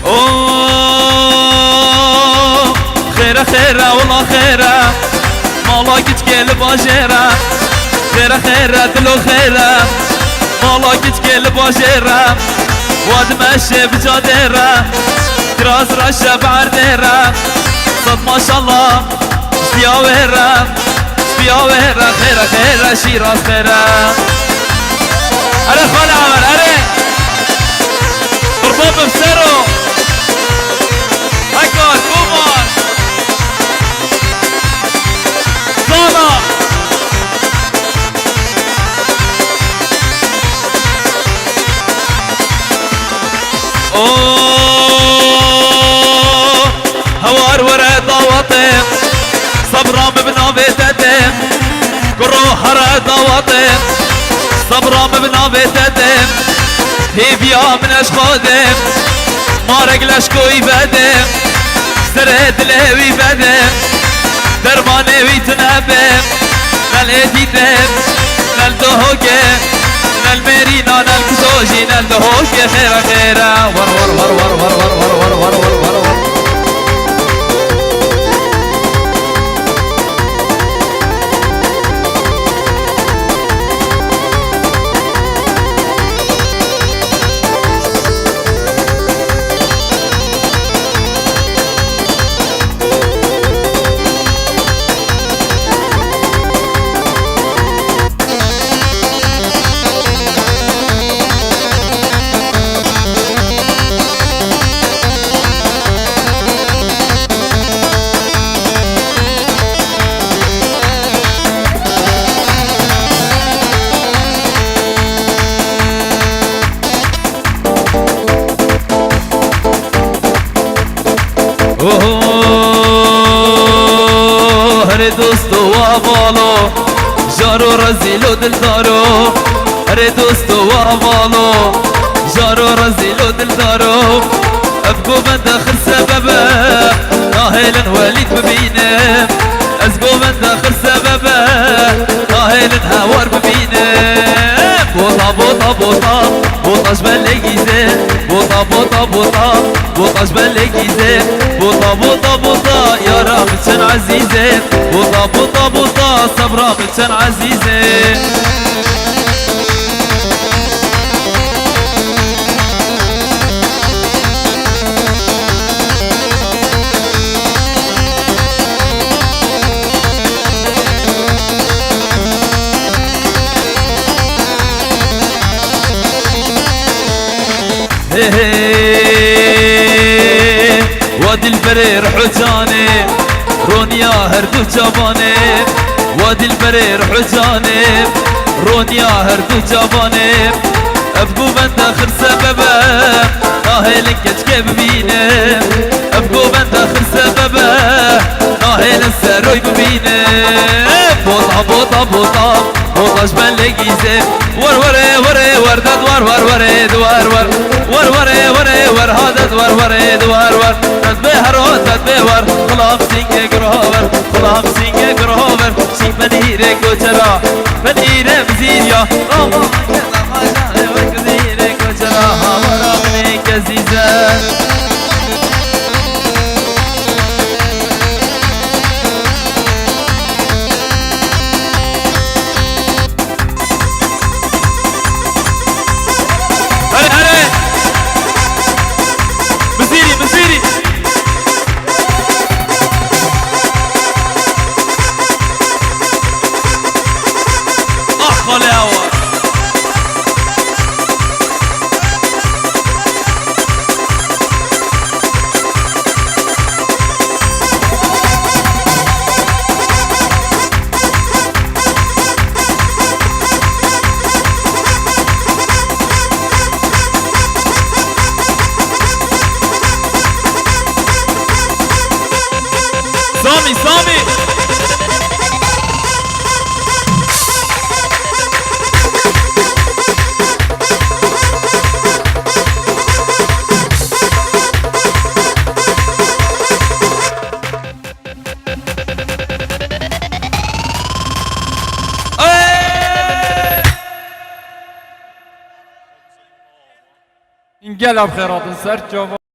اوه خيره خيره والله خيره مالا كتكل باجيره خيره خيره دلو خيره مالا كتكل باجيره واد ماشي بجاديره دراز رشه بعرديره صد ما شاء الله سياويره سياويره خيره خيره شيراز خيره اري خال عمر اري ضربوه بسرو هكذا كومان صالة اوه هوار ورا ضواطم صبرام بنوبي تتم كروح ورا ضواطم صبرام بنوبي تتم هيبيا من اشخودم ما رجلش كوي بدم سرد لهوي بدم درمانه ويتنبم نالهديدم نالدهوكه نالمرينا نالكزوجي نالدهوكه خيرا خيرا ور ور ور ور ور ور ور ور ور ور ور هر دوستو و بالو جارو رزیلو دلدارو هر دوستو و بالو جارو رزیلو دلدارو ابقو من داخل سببه ناهيلن وليد ببينم ازقو من داخل سببه ناهيلن هوار ببينم بوطا بوطا بوطا بوطاش بلقيزه بوطا بوطا بوطا بوطاش بلقيزه بوطا بوطا بوطا يا رامتشن عزيزه بوطا بوطا بوطا صبرا متشن عزيزه وادي البرير حجاني رونيا هردو جاباني وادي البرير حجاني رونيا هردو جاباني ابقو بند اخر سببه ناهيلن كتكب ببينم ابقو بند اخر سببه ناهيلن سروي ببينم بوطا بوطا بوطا بوطاش بلقيزه ور وري وري وردد ور ور وريد ور ور ور وري وري ور هادد ور وريد ور ور تدبيهر تدبيهر خلام سينجي جروهر خلام سينجي جروهر شيك منيري كوچرا منيري مزيريا راما كذا خاجا وكزيري كوچرا هامرا مني كزيزه سامي سامي İngel ab xeyratın sər cavab